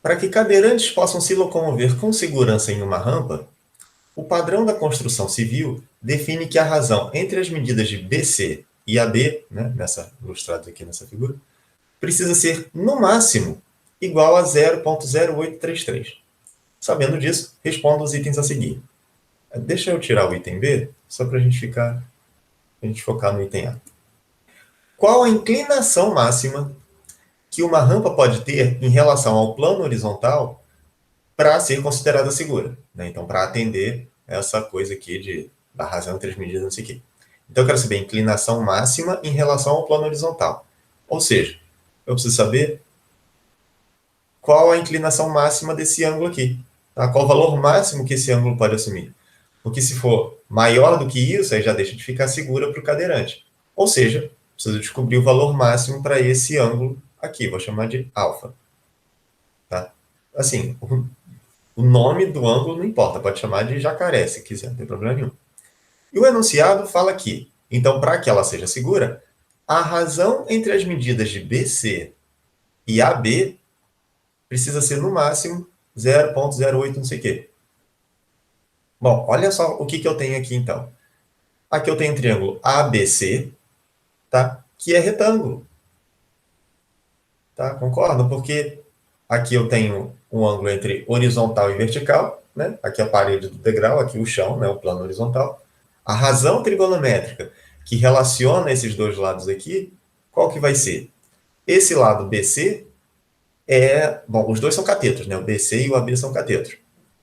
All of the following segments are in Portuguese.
Para que cadeirantes possam se locomover com segurança em uma rampa, o padrão da construção civil define que a razão entre as medidas de BC e AB, né, ilustrado aqui nessa figura, precisa ser, no máximo, igual a 0,0833. Sabendo disso, responda os itens a seguir. Deixa eu tirar o item B, só para a gente focar no item A. Qual a inclinação máxima que uma rampa pode ter em relação ao plano horizontal para ser considerada segura? Né? Então, para atender essa coisa aqui da razão entre as medidas, não sei o quê. Então, eu quero saber a inclinação máxima em relação ao plano horizontal. Ou seja, eu preciso saber qual a inclinação máxima desse ângulo aqui. Tá? Qual o valor máximo que esse ângulo pode assumir. Porque se for maior do que isso, aí já deixa de ficar segura para o cadeirante. Ou seja, preciso descobrir o valor máximo para esse ângulo aqui. Vou chamar de alfa. Tá? Assim, o nome do ângulo não importa. Pode chamar de jacaré se quiser, não tem problema nenhum. E o enunciado fala aqui. Então, para que ela seja segura, a razão entre as medidas de BC e AB precisa ser no máximo 0,08 não sei o quê. Bom, olha só o que eu tenho aqui então. Aqui eu tenho um triângulo ABC, tá? Que é retângulo. Tá? Concordam? Porque aqui eu tenho um ângulo entre horizontal e vertical, né? Aqui a parede do degrau, aqui o chão, né? O plano horizontal. A razão trigonométrica que relaciona esses dois lados aqui, qual que vai ser? Esse lado BC bom, os dois são catetos, né? O BC e o AB são catetos.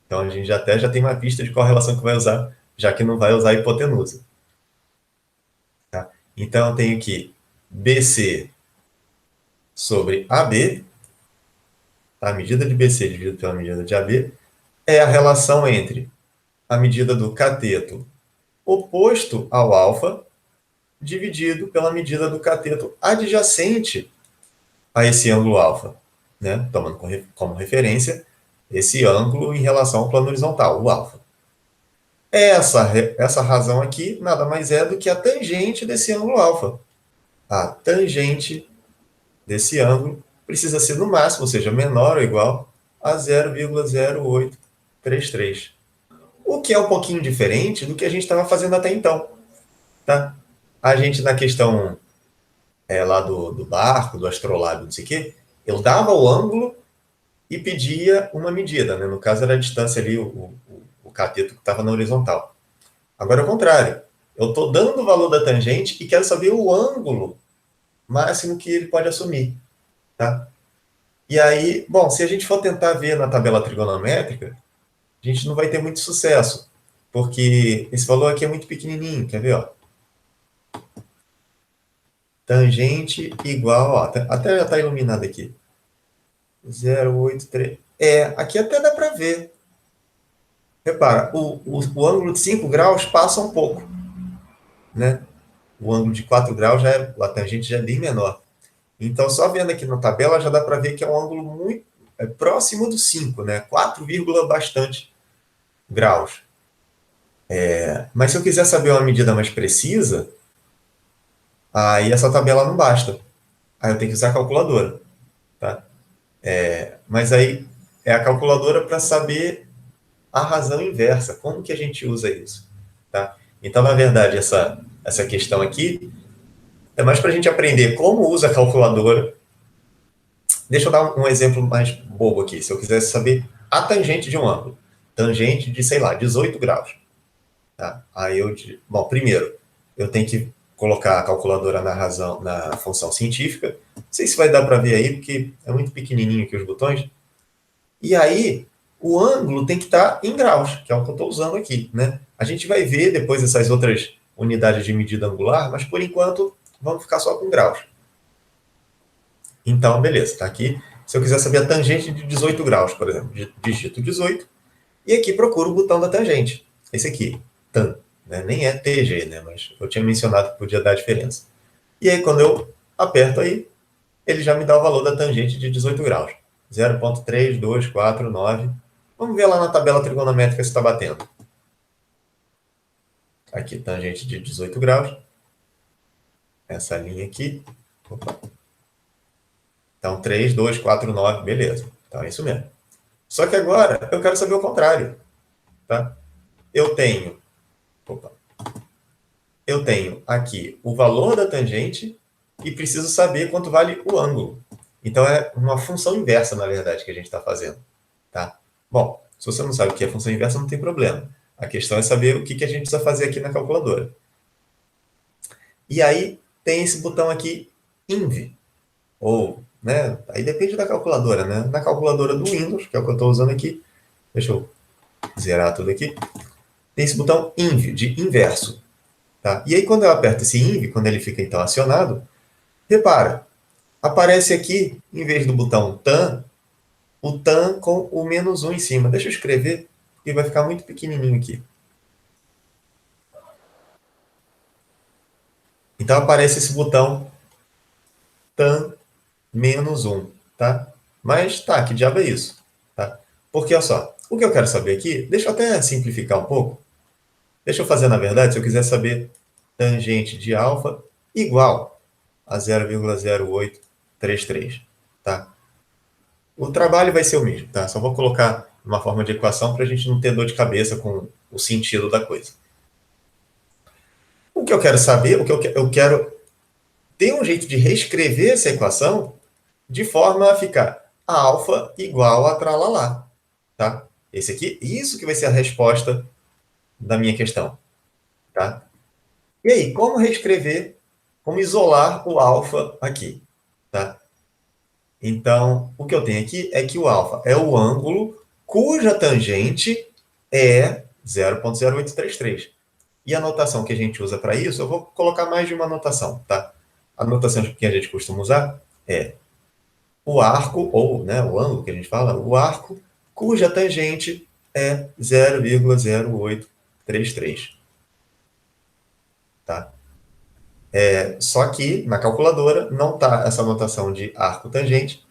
Então a gente já tem uma pista de qual relação que vai usar, já que não vai usar a hipotenusa. Tá? Então eu tenho que BC sobre AB, tá? A medida de BC dividido pela medida de AB, é a relação entre a medida do cateto oposto ao alfa, dividido pela medida do cateto adjacente a esse ângulo alfa, né? Tomando como referência esse ângulo em relação ao plano horizontal, o alfa. Essa razão aqui nada mais é do que a tangente desse ângulo alfa. A tangente desse ângulo precisa ser no máximo, ou seja, menor ou igual a 0,0833. O que é um pouquinho diferente do que a gente estava fazendo até então. Tá? A gente, na questão lá do barco, do astrolábio, não sei o quê, eu dava o ângulo e pedia uma medida. Né? No caso, era a distância ali, o cateto que estava na horizontal. Agora é o contrário. Eu estou dando o valor da tangente e quero saber o ângulo máximo que ele pode assumir. Tá? E aí, bom, se a gente for tentar ver na tabela trigonométrica, a gente não vai ter muito sucesso, porque esse valor aqui é muito pequenininho, quer ver? Ó? Tangente igual, ó, até já está iluminado aqui. 0,83. Aqui até dá para ver. Repara, o ângulo de 5 graus passa um pouco, né? O ângulo de 4 graus, a tangente já é bem menor. Então, só vendo aqui na tabela, já dá para ver que é um ângulo muito próximo do 5, né? 4, bastante graus. Mas se eu quiser saber uma medida mais precisa, aí essa tabela não basta. Aí eu tenho que usar a calculadora. Tá? Mas aí é a calculadora para saber a razão inversa. Como que a gente usa isso? Tá? Então, na verdade, essa questão aqui é mais para a gente aprender como usa a calculadora. Deixa eu dar um exemplo mais bobo aqui. Se eu quisesse saber a tangente de um ângulo, tangente de, sei lá, 18 graus. Tá? Aí bom, primeiro, eu tenho que colocar a calculadora na função científica. Não sei se vai dar para ver aí, porque é muito pequenininho aqui os botões. E aí, o ângulo tem que estar em graus, que é o que eu estou usando aqui. Né? A gente vai ver depois essas outras unidades de medida angular, mas por enquanto vamos ficar só com graus. Então, beleza, está aqui. Se eu quiser saber a tangente de 18 graus, por exemplo, digito 18 e aqui procuro o botão da tangente. Esse aqui, tan. Né? Nem é TG, né? Mas eu tinha mencionado que podia dar diferença. E aí, quando eu aperto aí, ele já me dá o valor da tangente de 18 graus. 0,3249. Vamos ver lá na tabela trigonométrica se está batendo. Aqui, tangente de 18 graus. Essa linha aqui. Opa. Então, 3, 2, 4, 9, beleza. Então, é isso mesmo. Só que agora eu quero saber o contrário. Tá? Eu tenho, opa, eu tenho aqui o valor da tangente e preciso saber quanto vale o ângulo. Então, é uma função inversa, na verdade, que a gente está fazendo. Tá? Bom, se você não sabe o que é função inversa, não tem problema. A questão é saber o que a gente precisa fazer aqui na calculadora. E aí tem esse botão aqui, INV, ou, né, aí depende da calculadora, né? Na calculadora do Windows, que é o que eu estou usando aqui, deixa eu zerar tudo aqui, tem esse botão INV, de inverso. Tá? E aí quando eu aperto esse INV, quando ele fica então acionado, repara, aparece aqui, em vez do botão TAN, o TAN com o -1 em cima. Deixa eu escrever, porque vai ficar muito pequenininho aqui. Então aparece esse botão TAN -1, tá? Mas tá, que diabo é isso? Tá? Porque, olha só, o que eu quero saber aqui, deixa eu até simplificar um pouco. Deixa eu fazer, na verdade, se eu quiser saber tangente de alfa igual a 0,0833, tá? O trabalho vai ser o mesmo, tá? Só vou colocar uma forma de equação para a gente não ter dor de cabeça com o sentido da coisa. O que eu quero saber, eu quero ter um jeito de reescrever essa equação de forma a ficar alfa igual a tralalá, tá? Esse aqui, isso que vai ser a resposta da minha questão, tá? E aí, como reescrever, como isolar o alfa aqui, tá? Então, o que eu tenho aqui é que o alfa é o ângulo cuja tangente é 0,0833. E a notação que a gente usa para isso, eu vou colocar mais de uma notação, tá? A notação que a gente costuma usar é o arco, ou né, o ângulo que a gente fala, o arco cuja tangente é 0,0833. Tá? Só que na calculadora não está essa notação de arco tangente.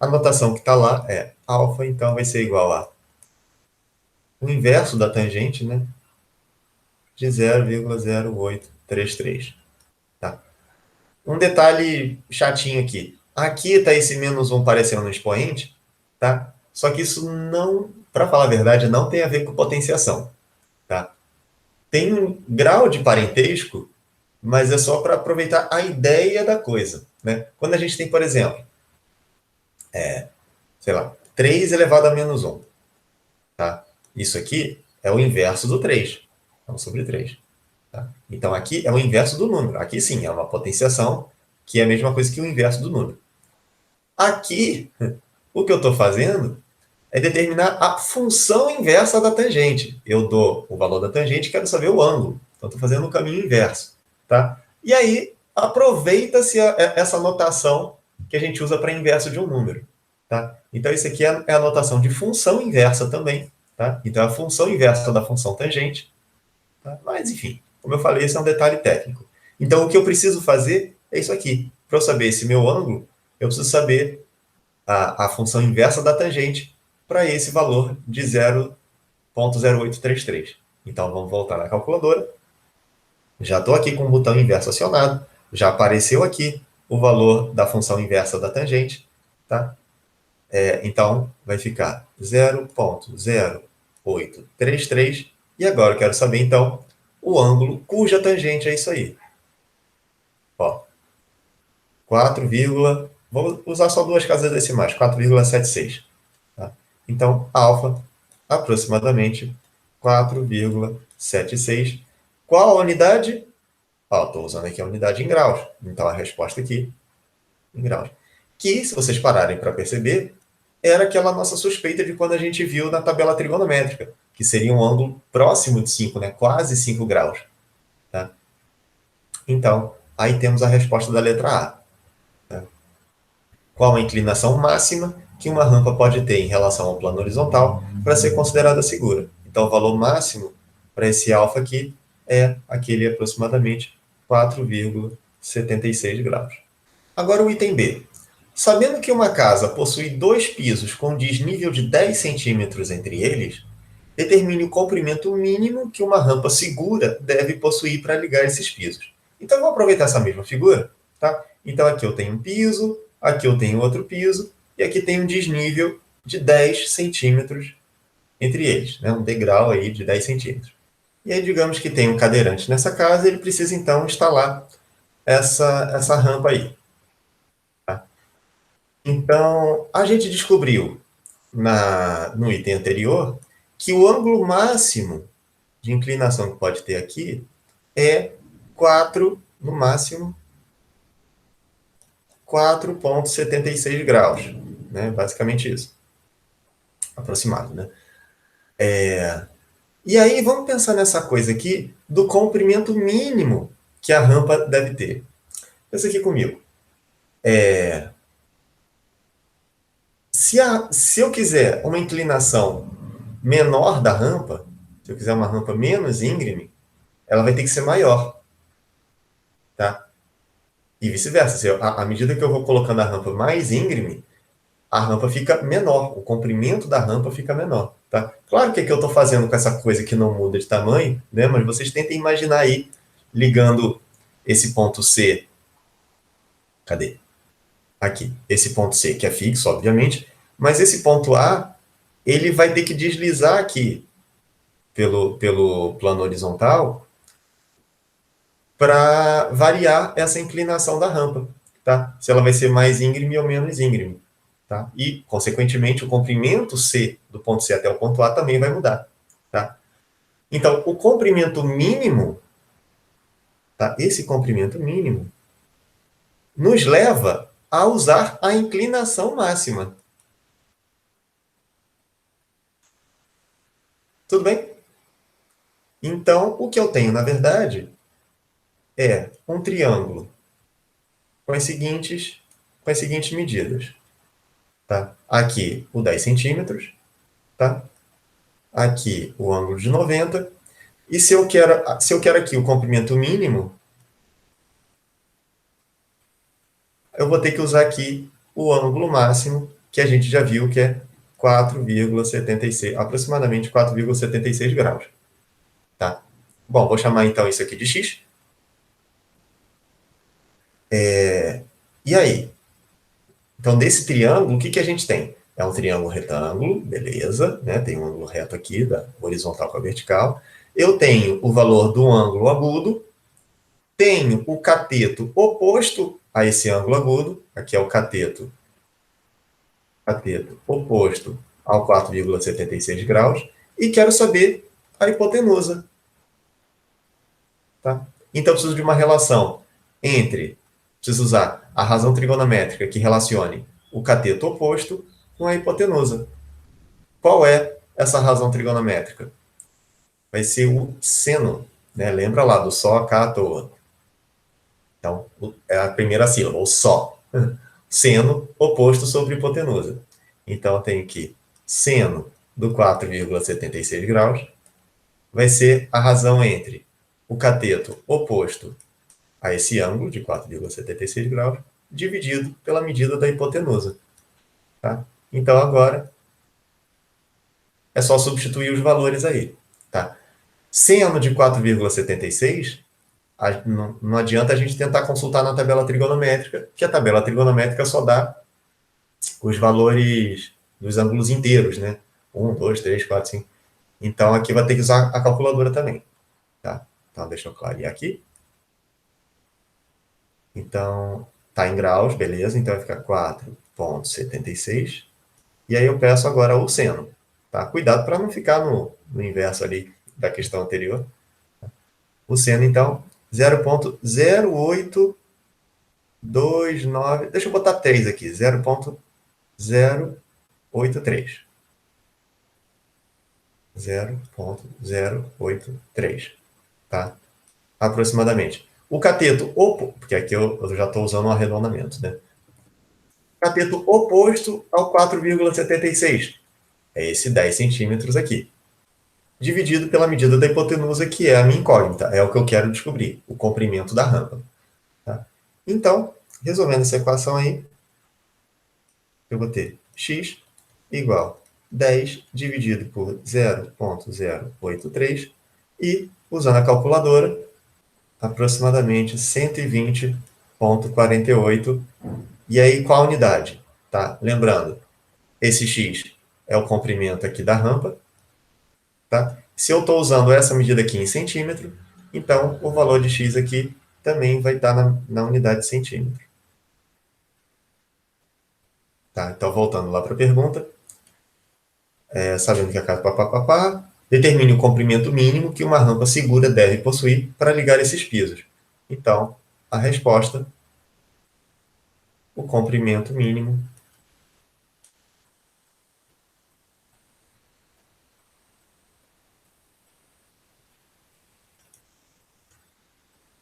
A notação que está lá é alfa, então vai ser igual a o inverso da tangente, né, de 0,0833. Tá? Um detalhe chatinho aqui. Aqui está esse -1 parecendo um expoente, tá? Só que isso não, para falar a verdade, não tem a ver com potenciação. Tá? Tem um grau de parentesco, mas é só para aproveitar a ideia da coisa. Né? Quando a gente tem, por exemplo, sei lá, 3 elevado a -1. Tá? Isso aqui é o inverso do 3. 1 sobre 3. Tá? Então, aqui é o inverso do número. Aqui, sim, é uma potenciação, que é a mesma coisa que o inverso do número. Aqui, o que eu estou fazendo é determinar a função inversa da tangente. Eu dou o valor da tangente e quero saber o ângulo. Então, estou fazendo o caminho inverso. Tá? E aí, aproveita-se essa notação que a gente usa para inverso de um número. Tá? Então, isso aqui é a notação de função inversa também. Tá? Então, é a função inversa da função tangente. Tá? Mas, enfim, como eu falei, esse é um detalhe técnico. Então, o que eu preciso fazer é isso aqui. Para eu saber esse meu ângulo, eu preciso saber a função inversa da tangente para esse valor de 0,0833. Então, vamos voltar na calculadora. Já estou aqui com o botão inverso acionado. Já apareceu aqui o valor da função inversa da tangente. Tá? Então, vai ficar 0,0833. E agora eu quero saber, então, o ângulo cuja tangente é isso aí. Ó, 4, vou usar só duas casas decimais, 4,76. Tá? Então, alfa, aproximadamente 4,76. Qual a unidade? Estou usando aqui a unidade em graus. Então, a resposta aqui, em graus. Que, se vocês pararem para perceber, era aquela nossa suspeita de quando a gente viu na tabela trigonométrica, que seria um ângulo próximo de 5, né? Quase 5 graus. Tá? Então, aí temos a resposta da letra A. Tá? Qual a inclinação máxima que uma rampa pode ter em relação ao plano horizontal para ser considerada segura? Então, o valor máximo para esse alfa aqui é aquele aproximadamente 4,76 graus. Agora o item B. Sabendo que uma casa possui dois pisos com desnível de 10 centímetros entre eles, determine o comprimento mínimo que uma rampa segura deve possuir para ligar esses pisos. Então, eu vou aproveitar essa mesma figura. Tá? Então, aqui eu tenho um piso, aqui eu tenho outro piso, e aqui tem um desnível de 10 centímetros entre eles, né? Um degrau aí de 10 centímetros. E aí, digamos que tem um cadeirante nessa casa, ele precisa, então, instalar essa rampa aí. Tá? Então, a gente descobriu no item anterior que o ângulo máximo de inclinação que pode ter aqui é 4, no máximo, 4,76 graus. Né? Basicamente isso. Aproximado, né? E aí, vamos pensar nessa coisa aqui do comprimento mínimo que a rampa deve ter. Pensa aqui comigo. Se eu quiser uma inclinação menor da rampa, se eu quiser uma rampa menos íngreme, ela vai ter que ser maior. Tá? E vice-versa. À medida que eu vou colocando a rampa mais íngreme, a rampa fica menor, o comprimento da rampa fica menor. Tá? Claro que aqui eu estou fazendo com essa coisa que não muda de tamanho, né? Mas vocês tentem imaginar aí, ligando esse ponto C. Cadê? Aqui. Esse ponto C, que é fixo, obviamente, mas esse ponto A, ele vai ter que deslizar aqui pelo plano horizontal para variar essa inclinação da rampa, tá? Se ela vai ser mais íngreme ou menos íngreme, tá? E, consequentemente, o comprimento C, do ponto C até o ponto A, também vai mudar, tá? Então, o comprimento mínimo, tá? Esse comprimento mínimo nos leva a usar a inclinação máxima. Tudo bem? Então, o que eu tenho, na verdade, é um triângulo com as seguintes medidas. Tá? Aqui o 10 centímetros, tá? Aqui o ângulo de 90. E se eu quero aqui o comprimento mínimo, eu vou ter que usar aqui o ângulo máximo, que a gente já viu que é 4,76, aproximadamente 4,76 graus. Tá? Bom, vou chamar então isso aqui de x. E aí? Então, desse triângulo, o que a gente tem? É um triângulo retângulo, beleza, né? Tem um ângulo reto aqui, da horizontal com a vertical. Eu tenho o valor do ângulo agudo, tenho o cateto oposto a esse ângulo agudo, aqui é o cateto oposto ao 4,76 graus, e quero saber a hipotenusa. Tá? Então, eu preciso de uma relação preciso usar a razão trigonométrica que relacione o cateto oposto com a hipotenusa. Qual é essa razão trigonométrica? Vai ser o seno, né? Lembra lá do só, cá, à toa. Então, é a primeira sílaba, o só. Seno oposto sobre hipotenusa. Então, eu tenho que seno do 4,76 graus vai ser a razão entre o cateto oposto a esse ângulo de 4,76 graus, dividido pela medida da hipotenusa. Tá? Então, agora, é só substituir os valores aí. Tá? Seno de 4,76, não adianta a gente tentar consultar na tabela trigonométrica, que a tabela trigonométrica só dá os valores dos ângulos inteiros, né? 1, 2, 3, 4, 5. Então, aqui vai ter que usar a calculadora também. Tá? Então, deixa eu clarear aqui. Então, tá em graus, beleza. Então, vai ficar 4,76. E aí eu peço agora o seno. Tá? Cuidado para não ficar no inverso ali da questão anterior. O seno, então, 0,0829. Deixa eu botar 3 aqui. 0,083. 0,083. Tá? Aproximadamente. O cateto oposto, porque aqui eu já estou usando um arredondamento, né? Cateto oposto ao 4,76. É esse 10 centímetros aqui. Dividido pela medida da hipotenusa, que é a minha incógnita. É o que eu quero descobrir, o comprimento da rampa. Tá? Então, resolvendo essa equação aí, eu vou ter x igual 10 dividido por 0,083 e, usando a calculadora, aproximadamente 120,48. E aí, qual a unidade? Tá? Lembrando, esse x é o comprimento aqui da rampa, tá? Se eu estou usando essa medida aqui em centímetro, então o valor de x aqui também vai estar na unidade de centímetro. Tá, então voltando lá para a pergunta, sabendo que a casa papapá, determine o comprimento mínimo que uma rampa segura deve possuir para ligar esses pisos. Então, a resposta, o comprimento mínimo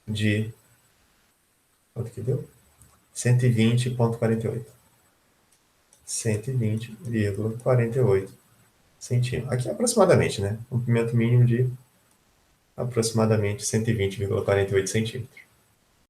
de, quanto que deu? 120,48. 120,48 centímetros. Aqui aproximadamente, né? Comprimento mínimo de aproximadamente 120,48 centímetros.